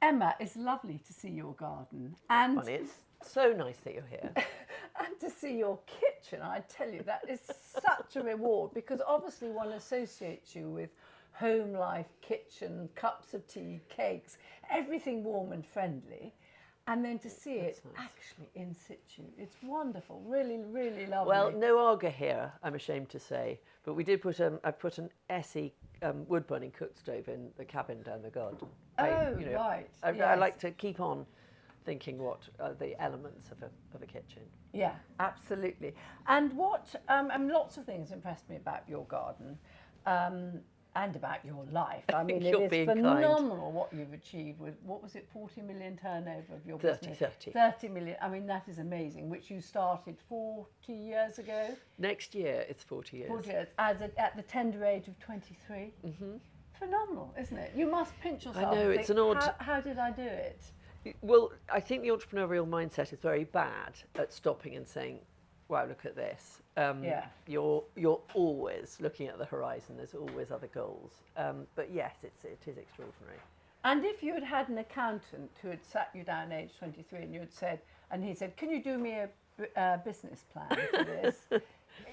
Emma, it's lovely to see your garden and Funny, it's so nice that you're here. and to see your kitchen. I tell you, that is such a reward because obviously one associates you with home life, kitchen, cups of tea, cakes, everything warm and friendly. And then to see it actually in situ, it's wonderful, really, really lovely. Well, no Aga here, I'm ashamed to say, but we did put I put an Essie wood burning cook stove in the cabin down the garden. Right. I Yes. like to keep on thinking what are the elements of a kitchen. Yeah, absolutely. And what, lots of things impressed me about your garden and about your life. I mean, it You're is being phenomenal what you've achieved with, what was it, 40 million turnover of your 30, business? 30. 30 million. I mean, that is amazing, which you started 40 years ago. Next year, it's 40 years. 40 years, at the tender age of 23. Mm-hmm. Phenomenal, isn't it? You must pinch yourself. I know, and it's think, an odd... How did I do it? Well, I think the entrepreneurial mindset is very bad at stopping and saying, wow, look at this. You're always looking at the horizon. There's always other goals. But yes, it is extraordinary. And if you had had an accountant who had sat you down age 23 and you had said, and he said, can you do me a business plan for this?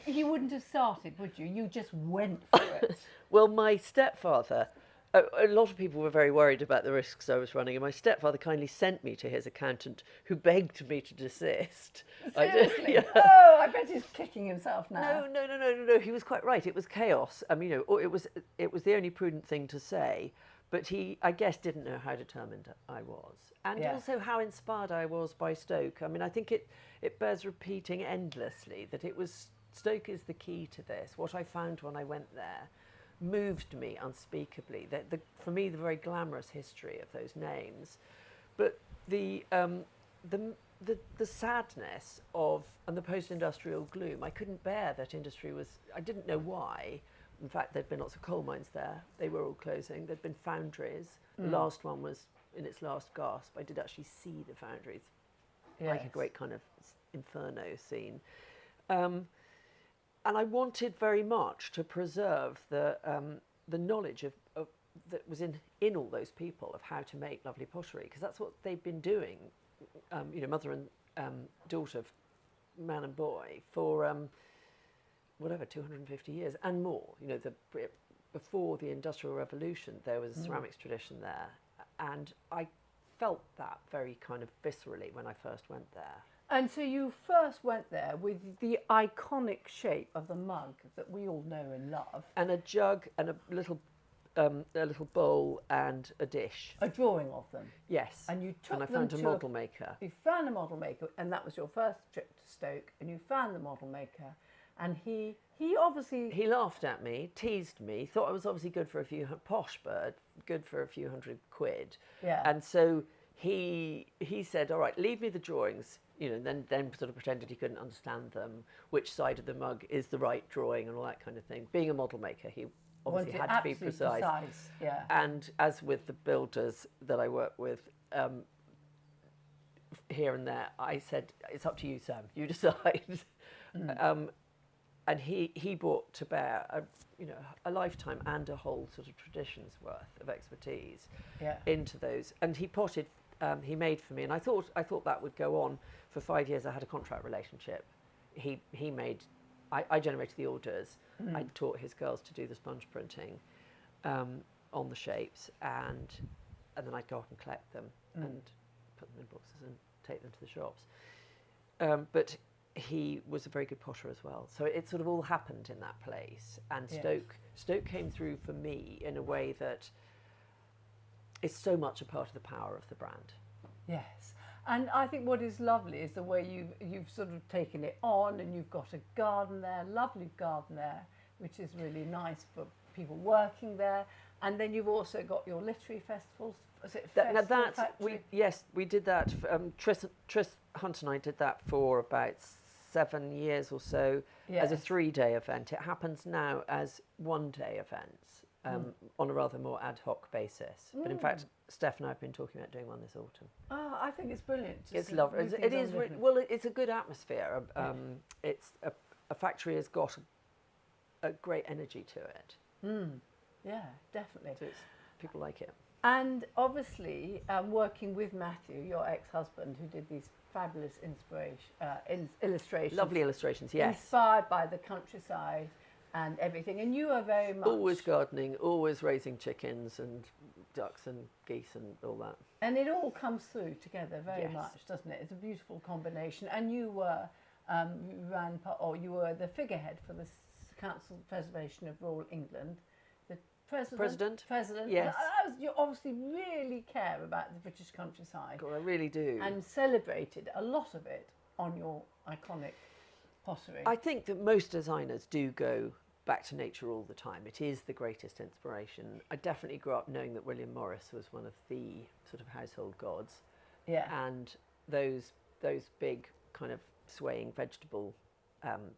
You wouldn't have started, would you? You just went for it. Well, my stepfather, a lot of people were very worried about the risks I was running, and my stepfather kindly sent me to his accountant, who begged me to desist. Seriously? Yeah. Oh, I bet he's kicking himself now. No. He was quite right. It was chaos. I mean, it was the only prudent thing to say. But he, I guess, didn't know how determined I was, and also how inspired I was by Stoke. I mean, I think it bears repeating endlessly that it was Stoke is the key to this. What I found when I went there moved me unspeakably. For me, the very glamorous history of those names, but the sadness of and the post-industrial gloom. I couldn't bear that industry was. I didn't know why. In fact, there'd been lots of coal mines there. They were all closing. There'd been foundries. The last one was in its last gasp. I did actually see the foundries, like a great kind of inferno scene. And I wanted very much to preserve the knowledge of that was in all those people of how to make lovely pottery, because that's what they've been doing, mother and daughter, man and boy, for whatever, 250 years and more. Before the Industrial Revolution, there was a ceramics tradition there, and I felt that very kind of viscerally when I first went there. And so you first went there with the iconic shape of the mug that we all know and love. And a jug and a little bowl and a dish. A drawing of them. Yes. And you took and I them found a model maker. You found a model maker, and that was your first trip to Stoke, and you found the model maker, and he obviously... He laughed at me, teased me, thought I was obviously good for a few... Posh bird, good for a few £100. Yeah. And so he said, all right, leave me the drawings, then sort of pretended he couldn't understand them, which side of the mug is the right drawing and all that kind of thing. Being a model maker, he obviously had to be precise. Yeah. And as with the builders that I work with, here and there, I said, it's up to you, Sam, you decide. And he brought to bear a lifetime and a whole sort of tradition's worth of expertise into those. And he potted, he made for me, and I thought that would go on for 5 years. I had a contract relationship. He made, I generated the orders. I taught his girls to do the sponge printing on the shapes, and then I'd go up and collect them and put them in boxes and take them to the shops. But he was a very good potter as well. So it sort of all happened in that place. And Stoke came through for me in a way that is so much a part of the power of the brand. Yes. And I think what is lovely is the way you've sort of taken it on, and you've got a garden there, lovely garden there, which is really nice for people working there. And then you've also got your literary festivals. Was it we did that. Tris Hunt and I did that for about 7 years or so as a 3-day event. It happens now as 1-day events on a rather more ad hoc basis. But in fact, Steph and I have been talking about doing one this autumn. Oh, I think it's brilliant. It's lovely. It's a good atmosphere. It's a factory has got a great energy to it. Yeah, definitely. So people like it. And obviously, working with Matthew, your ex-husband, who did these fabulous illustrations. Lovely illustrations, yes. Inspired by the countryside and everything. And you are very much... Always gardening, always raising chickens and ducks and geese and all that. And it all comes through together very Yes. much, doesn't it? It's a beautiful combination. And you were, you were the figurehead for the Council of Preservation of Rural England. The President. Yes. You obviously really care about the British countryside. God, I really do. And celebrated a lot of it on your iconic pottery. I think that most designers do go back to nature all the time. It is the greatest inspiration. I definitely grew up knowing that William Morris was one of the sort of household gods. Yeah. And those big kind of swaying vegetable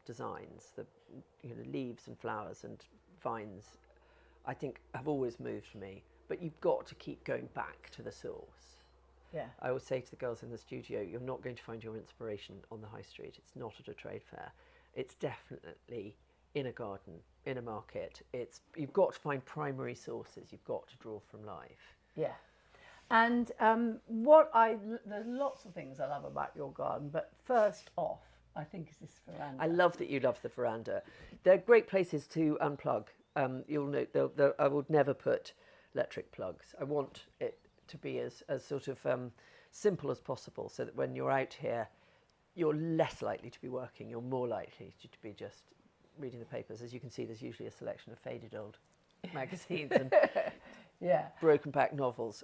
designs, the leaves and flowers and vines, I think have always moved me. But you've got to keep going back to the source. Yeah. I always say to the girls in the studio, you're not going to find your inspiration on the high street. It's not at a trade fair. It's definitely in a garden, in a market. You've got to find primary sources. You've got to draw from life. Yeah. And there's lots of things I love about your garden, but first off, I think is this veranda. I love that you love the veranda. They're great places to unplug. You'll note I would never put electric plugs. I want it to be as sort of simple as possible, so that when you're out here, you're less likely to be working. You're more likely to be just reading the papers. As you can see, there's usually a selection of faded old magazines and broken back novels.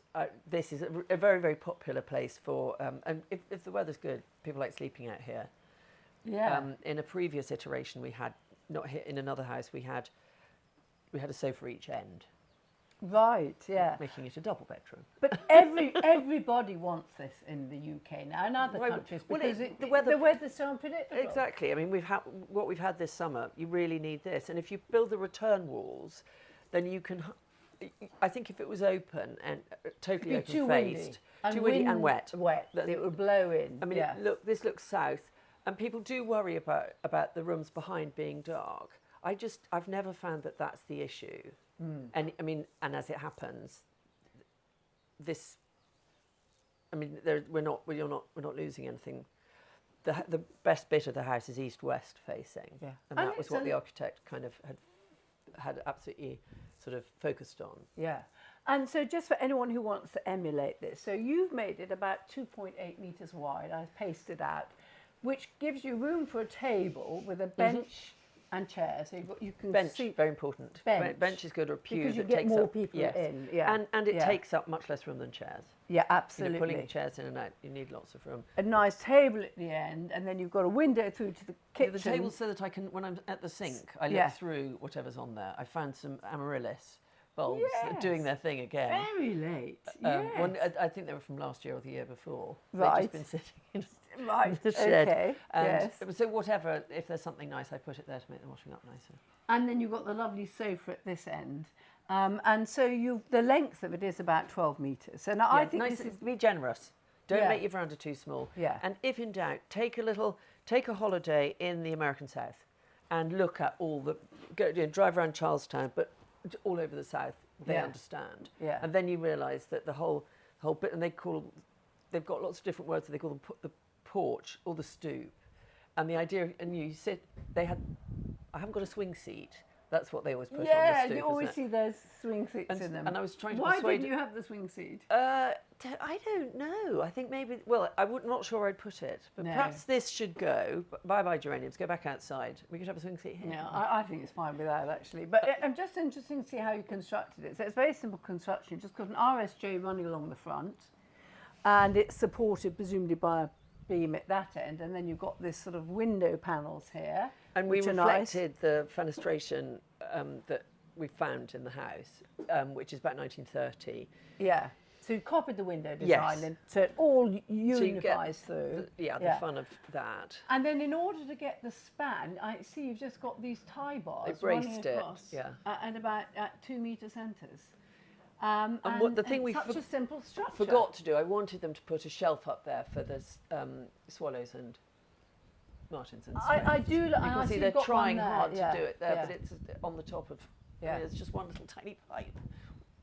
This is a very, very popular place for, and if the weather's good, people like sleeping out here. Yeah. In a previous iteration, we had, not here, in another house, we had a sofa each end. Right, yeah. Making it a double bedroom. But everybody wants this in the UK now, and other countries, because the weather's so unpredictable. Exactly. I mean, what we've had this summer, you really need this. And if you build the return walls, then you can, I think if it was open and totally open-faced, too windy and wet. It would blow in. I mean, this looks south, and people do worry about the rooms behind being dark. I've never found that that's the issue. And I mean, and as it happens, we're not losing anything. The best bit of the house is east-west facing, and that was what the architect kind of had absolutely sort of focused on. Yeah, and so just for anyone who wants to emulate this, so you've made it about 2.8 meters wide. I pasted out, which gives you room for a table with a bench. And chairs, so you can bench, see. Very important. Bench is good, or a pew because you that get takes more up, people yes. in. Yeah, and it takes up much less room than chairs. Yeah, absolutely. Pulling chairs in and out, you need lots of room. A nice table at the end, and then you've got a window through to the kitchen. The table so that I can, when I'm at the sink, I look through whatever's on there. I found some amaryllis bulbs that are doing their thing again. Very late. I think they were from last year or the year before. Right. They've just been sitting in Right. the shed. Okay. And so whatever, if there's something nice, I put it there to make the washing up nicer. And then you've got the lovely sofa at this end. And so the length of it is about 12 metres. And I think nice, this is... Be generous. Don't make your veranda too small. Yeah. And if in doubt, take a holiday in the American South and look at drive around Charlestown, but all over the South, they understand. Yeah. And then you realise that the whole bit, and they've got lots of different words, that they call them the porch or the stoop. And the idea, and you sit, I haven't got a swing seat. That's what they always put on the stoop. Yeah, you always see those swing seats in them. And I was trying to Why persuade... didn't you have the swing seat? I don't know. I think maybe... Well, not sure I'd put it. But perhaps this should go. Bye-bye, geraniums. Go back outside. We could have a swing seat here. Yeah, I think it's fine without, actually. But I'm just interested to see how you constructed it. So it's very simple construction. You've just got an RSJ running along the front. And it's supported, presumably, by a beam at that end. And then you've got this sort of window panels here. And we reflected the fenestration that we found in the house, which is about 1930. Yeah. So you copied the window design, and so it all unifies through. The fun of that. And then in order to get the span, I see you've just got these tie bars running across, and about 2 metre centres. And the thing such a simple structure. Forgot to do, I wanted them to put a shelf up there for the swallows and martins and swans. I do. You can see they're trying hard to do it there, but it's on the top of. I mean, it's just one little tiny pipe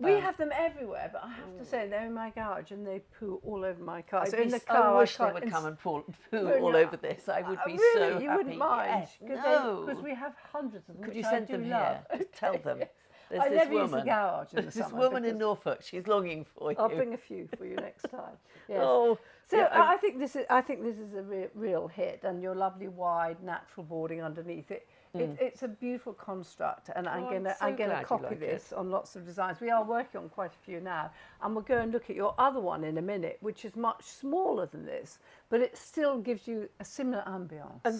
We have them everywhere, but I have to say they're in my garage and they poo all over my car. So in the I car, wish they can't would ins- come and poo Really? all over this. I would be really? so You happy. wouldn't mind? Yes, no. Because we have hundreds of them. Could which you I send do them love. here? Just tell them. Yes. There's I this never woman. use the garage in the There's summer. this woman in because Norfolk. She's longing for you. I'll bring a few for you next time. Yes. Oh, So yeah, I think this is a real hit, and your lovely wide natural boarding underneath it. It's a beautiful construct, and I'm I'm gonna so glad you copy like this on lots of designs. We are working on quite a few now, and we'll go and look at your other one in a minute, which is much smaller than this, but it still gives you a similar ambience. And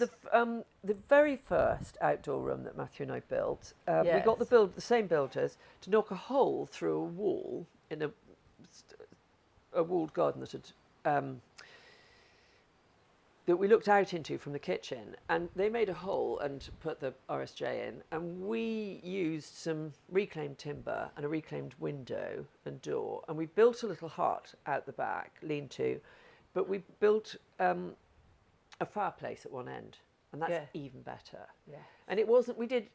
the very first outdoor room that Matthew and I built, we got Yes. the same builders to knock a hole through a wall in a walled garden that we looked out into from the kitchen, and they made a hole and put the RSJ in, and we used some reclaimed timber and a reclaimed window and door, and we built a little hut out the back, lean-to, but we built a fireplace at one end, and that's even better. Yeah. And it wasn't, we did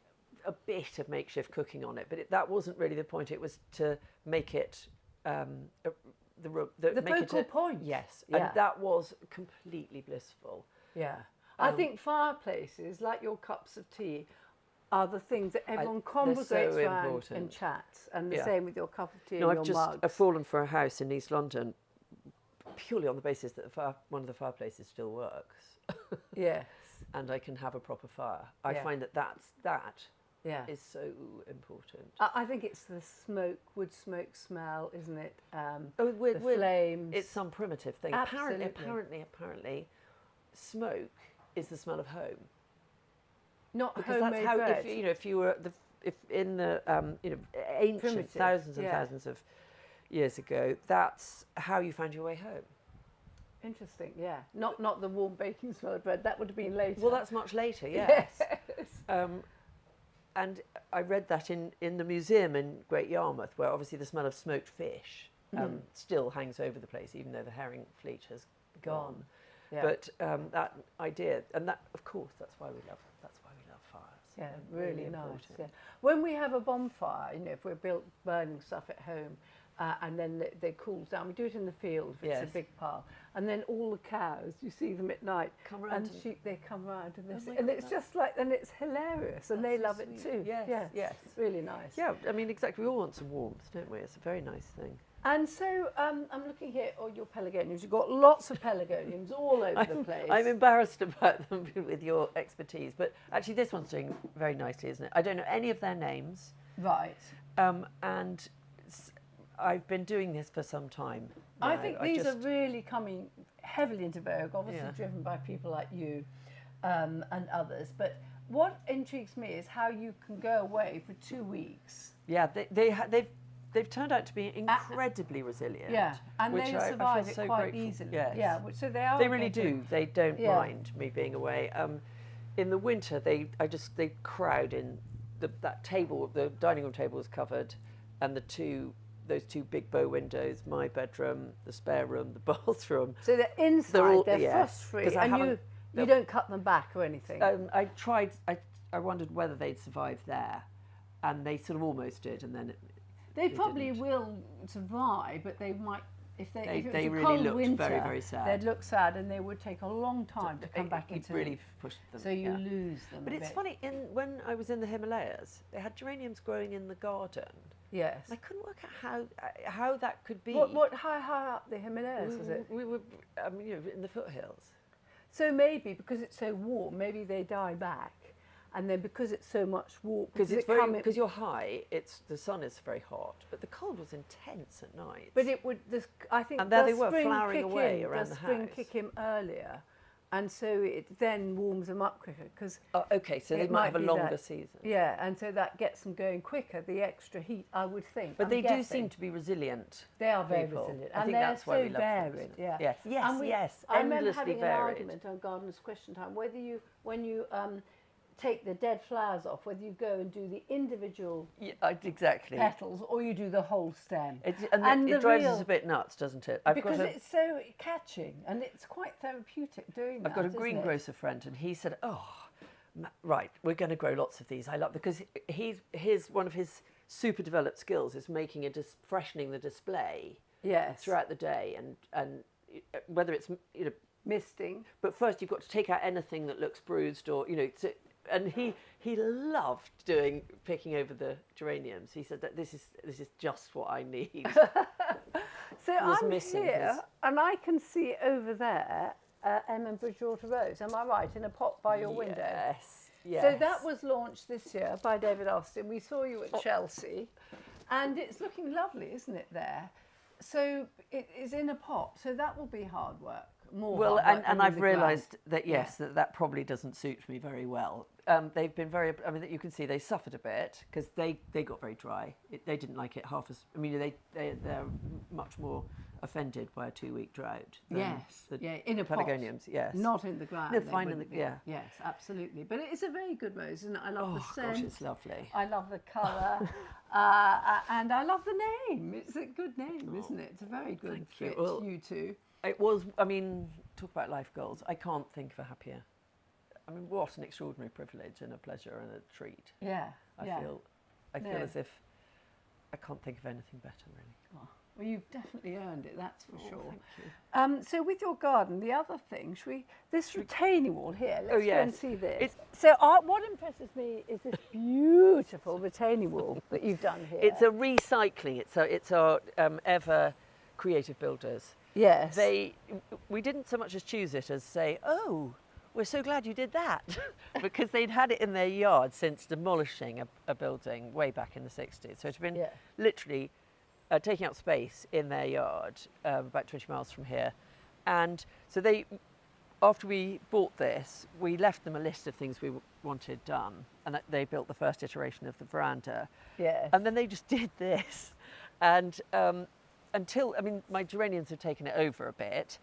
a bit of makeshift cooking on it, but that wasn't really the point. It was to make it The focal point. Yes, Yeah. and that was completely blissful. Yeah. I think fireplaces, like your cups of tea, are the things that everyone congregates so around important. and chats. And the Yeah. same with your cup of tea No, and I've your just mugs. fallen for a house in East London purely on the basis that one of the fireplaces still works, Yes. and I can have a proper fire. I Yeah. find that Yeah. is so important. I think it's the wood smoke smell, isn't it? Oh, the flames. It's some primitive thing. Absolutely. Apparently, smoke is the smell of home. Not Because homemade that's how, bread. if you were if in the ancient Primitive, thousands and yeah. thousands of years ago, that's how you found your way home. Interesting, yeah. Not the warm baking smell of bread. That would have been later. Well, that's much later, yes. Yes. And I read that in the museum in Great Yarmouth, where obviously the smell of smoked fish still hangs over the place, even though the herring fleet has gone. Yeah. But that idea, and that, of course, that's why we love fires. Yeah, They're really nice. important. Yeah. When we have a bonfire, if we're burning stuff at home, and then they cool down, we do it in the field if it's a Yes. big pile, and then all the cows, you see them at night, Come round and and- sheep, they come round and my and God, it's just like, and it's hilarious, and That's they so love it sweet. too. Yes, yes. really nice. Yeah, I mean, exactly. We all want some warmth, don't we? It's a very nice thing. And so I'm looking here at your pelargoniums. You've got lots of pelargoniums all over the place. I'm embarrassed about them with your expertise, but actually this one's doing very nicely, isn't it? I don't know any of their names, Right. and I've been doing this for some time I now. think these are really coming heavily into vogue, obviously Yeah. driven by people like you and others. But what intrigues me is how you can go away for 2 weeks. Yeah, they've turned out to be incredibly resilient. Yeah, and which they I survive feel it so quite grateful. easily. Yes. Yeah, so they are. They really do. They don't Yeah. mind me being away. In the winter, they crowd in that table. The dining room table is covered, and those two big bow windows. My bedroom, the spare room, the bathroom. So they're inside. They're yeah, frost-free, 'cause I and haven't- you don't cut them back or anything. I tried. I wondered whether they'd survive there, and they sort of almost did, and then They probably didn't. will survive, but they might, if it was they a really cold looked winter, very, very sad. they'd look sad, and they would take a long time to come back It into really leaf. pushed them. So you yeah. lose them. But a it's bit. funny. When I was in the Himalayas, they had geraniums growing in the garden. Yes. And I couldn't work out how that could be. What high up the Himalayas is it? We were, in the foothills. So maybe because it's so warm, maybe they die back, and then because it's so much warm, Because you're high, the sun is very hot, but the cold was intense at night. But it would. I think. And there does they were, spring flowering kick away in, around does the spring house. kick in earlier, and so it then warms them up quicker because. Oh, okay, so they It might might have a be longer that. season. Yeah, and so that gets them going quicker. The extra heat, I would think. But I'm they do guessing. seem to be resilient. They are very people. resilient, I and think they're that's why so we love them, varied. isn't it? Yeah. Yes, yes, And yes. I remember Endlessly having varied. an argument on Gardener's Question Time whether when you take the dead flowers off, whether you go and do the individual Yeah, exactly. petals or you do the whole stem. And it drives us a bit nuts, doesn't it? Because it's so catching and it's quite therapeutic doing that. I've got a isn't it? greengrocer friend, and he said, "Oh, right, we're going to grow lots of these. I love because one of his super developed skills is making freshening the display Yes. throughout the day, and whether it's Misting. but first you've got to take out anything that looks bruised or and he loved picking over the geraniums. He said that this is just what I need. So Was I'm missing here, his- and I can see over there Emma Bridgewater Rose. Am I right? In a pot by your window. Yes. Yes. So that was launched this year by David Austin. We saw you at Chelsea, and it's looking lovely, isn't it? There. So it is in a pot. So that will be hard work. More well, hard work and than I've the ground. realised that that probably doesn't suit me very well. They've been very. I mean, you can see they suffered a bit because they got very dry. They didn't like it half as. I mean, they're much more offended by a 2-week drought. Than Yes, the in a pot. pelargoniums. Yes, Not in the ground. No, they fine in wouldn't the be. yeah. Yes, absolutely. But it is a very good rose, and I love the scent. Gosh, it's lovely. I love the colour, and I love the name. It's a good name, isn't it? It's a very good Thank you. fit. Well, You two. It was. I mean, talk about life goals. I can't think of a happier. I mean, what an extraordinary privilege and a pleasure and a treat. Yeah. I feel as if I can't think of anything better, really. Oh, well, you've definitely earned it. That's for sure. Thank you. So with your garden, the other thing, this retaining wall here. Let's go and yes. see this. It's- So what impresses me is this beautiful retaining wall that you've done here. It's a recycling. It's our ever creative builders. yes. We didn't so much as choose it as say, oh, we're so glad you did that, because they'd had it in their yard since demolishing a building way back in the 60s. So it's been literally taking up space in their yard, about 20 miles from here. And so after we bought this, we left them a list of things we wanted done, and they built the first iteration of the veranda. Yes. And then they just did this. And my geraniums have taken it over a bit,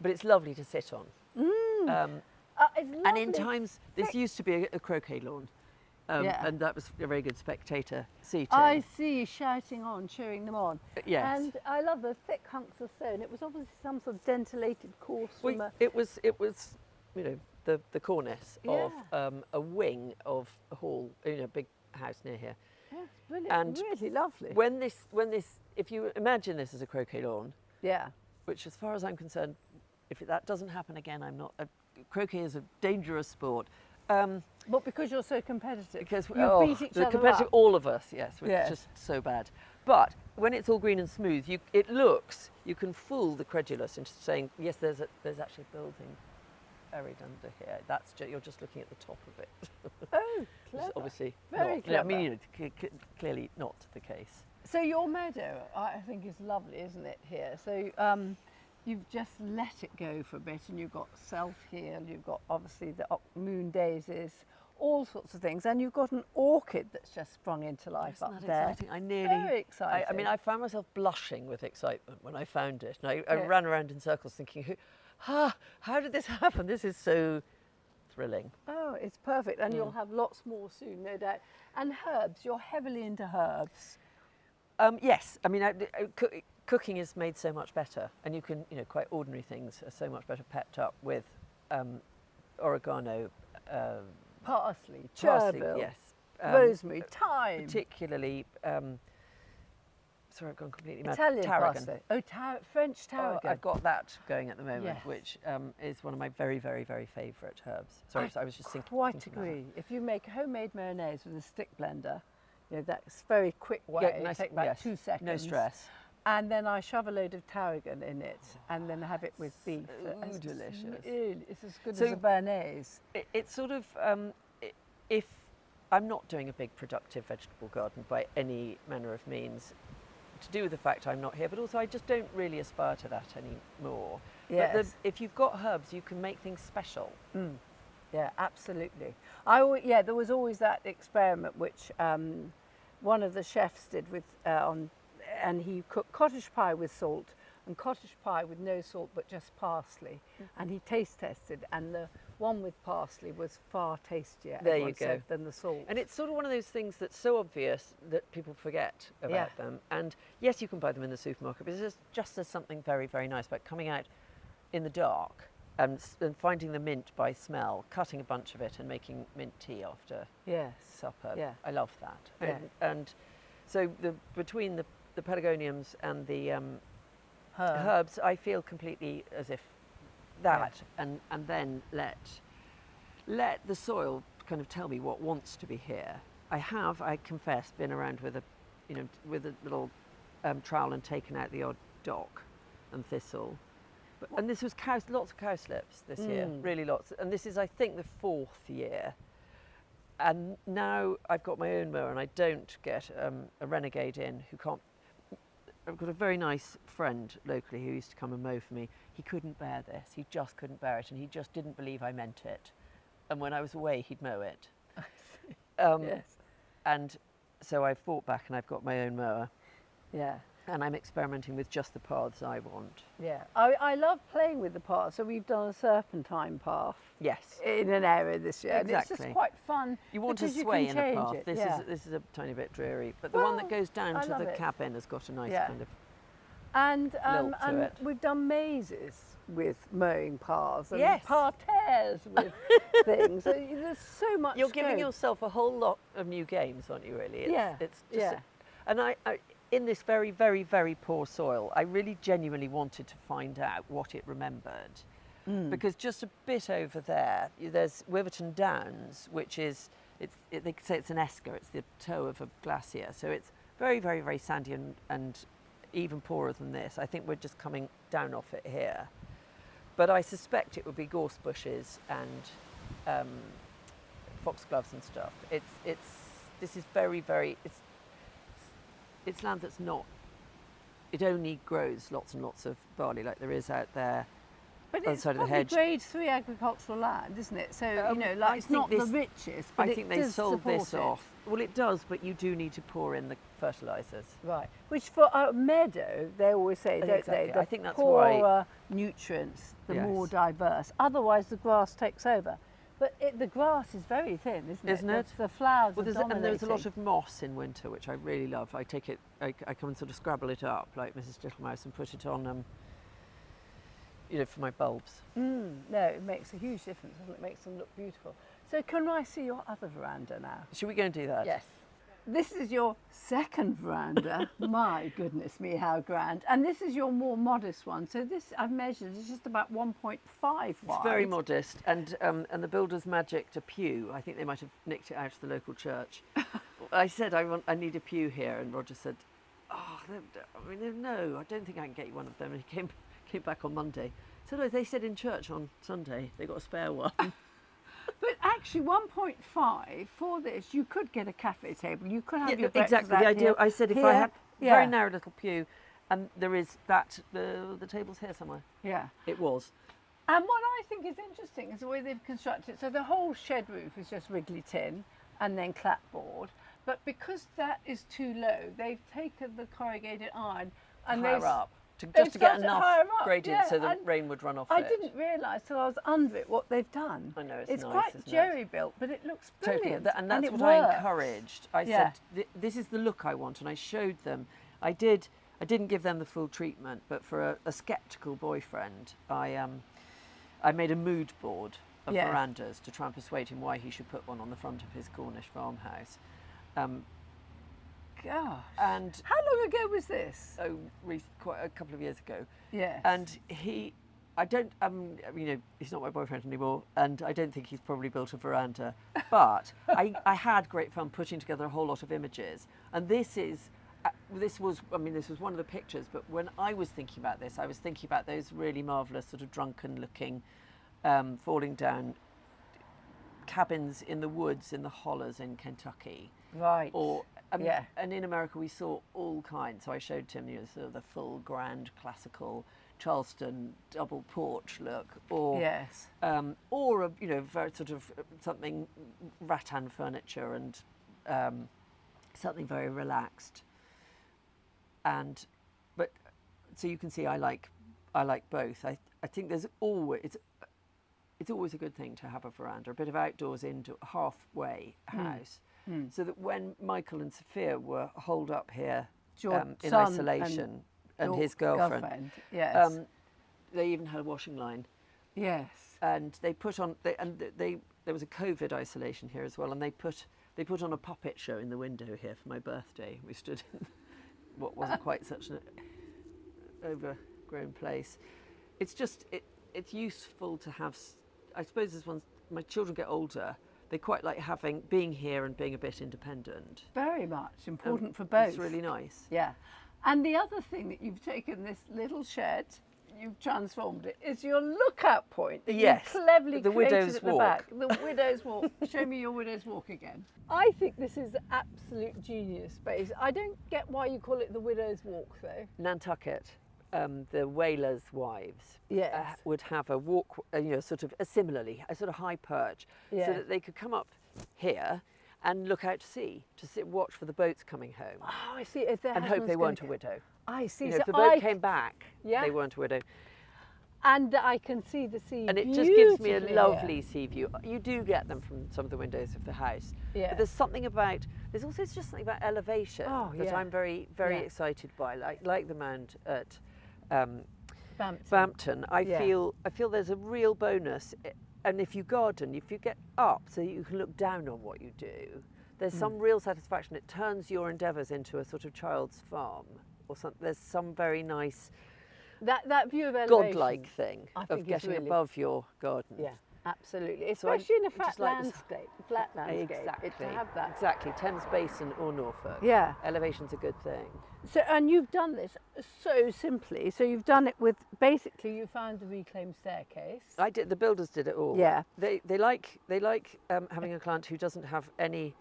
but it's lovely to sit on. It's And in lovely. times, this used to be a croquet lawn, and that was a very good spectator seating. I see you shouting on, cheering them on. Yes. And I love the thick hunks of stone. It was obviously some sort of dentilated course from a... It was, the cornice of a wing of a hall, a big house near here. Yes, brilliant. And really lovely. When this, if you imagine this as a croquet lawn, Yeah. which as far as I'm concerned, if that doesn't happen again, croquet is a dangerous sport. But because you're so competitive, Because you beat each the other competitive, up. all of us, yes, which Yes. is just so bad. But when it's all green and smooth, you can fool the credulous into saying, yes, there's actually a building buried under here. You're just looking at the top of it. Oh, Which is clever. obviously Very not. clever. I mean, clearly not the case. So your meadow, I think, is lovely, isn't it, here? So you've just let it go for a bit, and you've got self-heal, you've got obviously the moon daisies, all sorts of things, and you've got an orchid that's just sprung into life Isn't up that there. exciting? Very exciting. I mean, I found myself blushing with excitement when I found it. And I ran around in circles thinking, how did this happen? This is so thrilling. Oh, it's perfect, and you'll have lots more soon, no doubt. And herbs, you're heavily into herbs. Yes, I mean, cooking is made so much better, and you can, quite ordinary things are so much better pepped up with oregano, Parsley, parsley, chervil, yes, rosemary, thyme, particularly. Sorry, I've gone completely mad. Italian Tarragon. parsley. Oh, French tarragon. I've got that going at the moment, Yes. which is one of my very, very, very favourite herbs. Sorry, I was just thinking. Quite thinking about agree. If you make homemade mayonnaise with a stick blender, that's a very quick way. Yeah, It nice, takes about yes, 2 seconds. no stress. And then I shove a load of tarragon in it, and then have it with beef. It's delicious. It's as good So- as a béarnaise. It's sort of if I'm not doing a big productive vegetable garden by any manner of means, to do with the fact I'm not here, but also I just don't really aspire to that anymore. Yes. But if you've got herbs, you can make things special. Yeah, absolutely. There was always that experiment which one of the chefs did with and he cooked cottage pie with salt and cottage pie with no salt but just parsley, and he taste tested, and the one with parsley was far tastier. There you everyone go. said, than the salt. And it's sort of one of those things that's so obvious that people forget about them. And yes, you can buy them in the supermarket, but there's just there's something very, very nice about coming out in the dark and finding the mint by smell, cutting a bunch of it and making mint tea after Yes. supper. Yeah. I love that. Yeah. And So between the pelargoniums and the Herb. herbs, I feel completely as if that, and then let the soil kind of tell me what wants to be here. I confess, been around with with a little trowel and taken out the odd dock and thistle. And this was lots of cowslips this year, really lots. And this is, I think, the 4th year. And now I've got my own mower, and I don't get a renegade in who can't. I've got a very nice friend locally who used to come and mow for me. He couldn't bear this. He just couldn't bear it, and he just didn't believe I meant it. And when I was away, he'd mow it. Yes. And so I've fought back, and I've got my own mower. Yeah. And I'm experimenting with just the paths I want. Yeah. I love playing with the path. So we've done a serpentine path. Yes. In an area this year. Exactly. And it's just quite fun. You want to because sway you in can a change path. it. This is a tiny bit dreary, but the one that goes down I to love the it. cabin has got a nice kind of And lilt to it. we've done mazes with mowing paths and Yes. parterres with things. So there's so much. You're giving scope. yourself a whole lot of new games, aren't you? Really? It's just yeah. And I, in this very, very, very poor soil, I really genuinely wanted to find out what it remembered. Because just a bit over there, there's Wiverton Downs, which is, they say it's an esker, it's the toe of a glacier. So it's very, very, very sandy and even poorer than this. I think we're just coming down off it here. But I suspect it would be gorse bushes and foxgloves and stuff. This is very, very, it's land that's not, it only grows lots and lots of barley like there is out there. But on it's the side of the probably hedge. grade 3 agricultural land, isn't it? So, I it's think not the this- richest, but I it think they does sold support this it. off. Well, it does, but you do need to pour in the fertilisers. Right. Which for a meadow, they always say, don't Exactly. they? The I think that's poorer why- nutrients, the Yes. more diverse. Otherwise, the grass takes over. But the grass is very thin, isn't it? Isn't it? The flowers Well, are there's a lot dominating. of moss in winter, which I really love. I take it, I come and sort of scrabble it up like Mrs. Tittlemaus and put it on, for my bulbs. No, it makes a huge difference, doesn't it? It makes them look beautiful. So can I see your other veranda now? Should we go and do that? Yes. This is your second veranda. My goodness me, how grand. And this is your more modest one. So this, I've measured, is just about 1.5 wide. It's very modest, and the builders magicked a pew. I think they might have nicked it out of the local church. I said I need a pew here, and Roger said, "Oh, no, I don't think I can get you one of them." And he came back on Monday. So no, they said in church on Sunday they got a spare one. But actually, 1.5 for this, you could get a cafe table. You could have your breakfast exactly. out The idea. here, I said if here, I had a yeah, very narrow little pew, and there is that the table's here somewhere. yeah. It was. And what I think is interesting is the way they've constructed it. So the whole shed roof is just wriggly tin and then clapboard. But because that is too low, they've taken the corrugated iron and Higher they've up they've just to get started enough higher up, gradient so the and rain would run off I it. didn't realise till I was under it what they've done. I know, it's It's nice, quite isn't it? jerry built, but it looks brilliant. Totally, and that's it what I works. encouraged. I Yeah. said, "This is the look I want," and I showed them. I didn't give them the full treatment, but for a sceptical boyfriend, I made a mood board of Yeah. verandas to try and persuade him why he should put one on the front of his Cornish farmhouse. Gosh. And How long ago was this? quite a couple of years ago. Yes. And I don't, he's not my boyfriend anymore, and I don't think he's probably built a veranda. But I had great fun putting together a whole lot of images. And this was one of the pictures, but when I was thinking about this, I was thinking about those really marvellous sort of drunken looking, falling down cabins in the woods in the hollers in Kentucky. Right. Or yeah. And in America we saw all kinds. So I showed Tim, sort of the full grand classical Charleston double porch look, or Yes. or a very sort of something rattan furniture and something very relaxed. But so you can see I like both. I think there's always it's always a good thing to have a veranda, a bit of outdoors indoor halfway house. So that when Michael and Sophia were holed up here in isolation, and his girlfriend, yes, they even had a washing line. yes, And they put on, there was a COVID isolation here as well, and they They put on a puppet show in the window here for my birthday. We stood in what wasn't quite such an overgrown place. It's just, it's useful to have, I suppose as my children get older, they quite like being here and being a bit independent. Very much important for both. It's really nice. Yeah. And the other thing that you've taken this little shed, you've transformed it, is your lookout point that Yes, you cleverly the created Widow's at the Walk. back. The Widow's Walk. Show me your Widow's Walk again. I think this is absolute genius space. I don't get why you call it the Widow's Walk though. Nantucket, the whalers' wives, Yes. would have a walk, sort of similarly, a sort of high perch, Yeah. so that they could come up here and look out to sea, watch for the boats coming home, Oh, I see. If their and hope husband's they gonna weren't a widow. I see. You know, So if the boat I came back, Yeah. they weren't a widow. And I can see the sea. And it just gives me a beautifully lovely here. sea view. You do get them from some of the windows of the house. Yeah. But there's also just something about elevation Oh, that yeah. I'm very, very Yeah. excited by, like the mound at Bampton. Bampton. I Yeah. feel there's a real bonus. And if you garden, if you get up so you can look down on what you do, there's some real satisfaction. It turns your endeavours into a sort of child's farm or something. There's some very nice That view of elevation. godlike thing I of think is getting really- above your garden. Yeah, absolutely. So I Especially in a just flat like this- landscape. Flat landscape. Exactly. To have that. Exactly. Thames Basin or Norfolk. Yeah. Elevation's a good thing. So, and you've done this so simply. So you've done it with basically you found the reclaimed staircase. I did. The builders did it all. Yeah. They like having a client who doesn't have any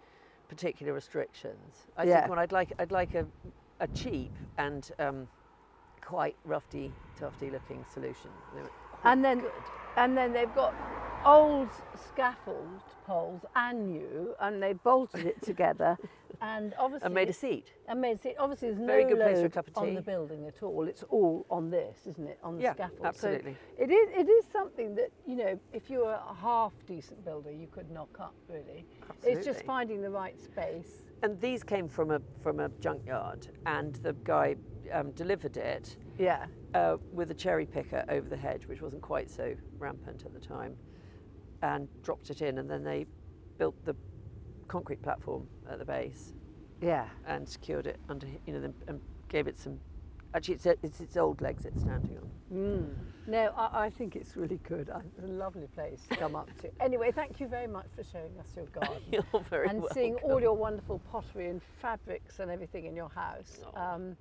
particular restrictions. I Yeah. think when I'd like a cheap and quite roughy, tufty looking solution. They were And then, good. and then they've got old scaffold poles and new, and they bolted it together, and obviously And made a seat. Obviously, there's Very no good place for a load cup of on tea. the building at all. It's all on this, isn't it? On the Yeah, scaffold. absolutely. So it is something that if you're a half decent builder, you could knock up really. It's just Absolutely. finding the right space. And these came from a junkyard, and the guy delivered it Yeah. with a cherry picker over the hedge, which wasn't quite so rampant at the time, and dropped it in, and then they built the concrete platform at the base Yeah. and secured it under, and gave it some. Actually, it's its old legs it's standing on. No, I think it's really good. It's a lovely place to come up to. Anyway, thank you very much for showing us your garden. You're very and welcome. seeing all your wonderful pottery and fabrics and everything in your house. Oh.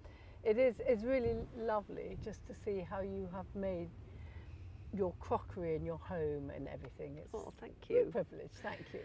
It's really lovely just to see how you have made your crockery in your home and everything. It's Oh, thank a you. privilege. Thank you.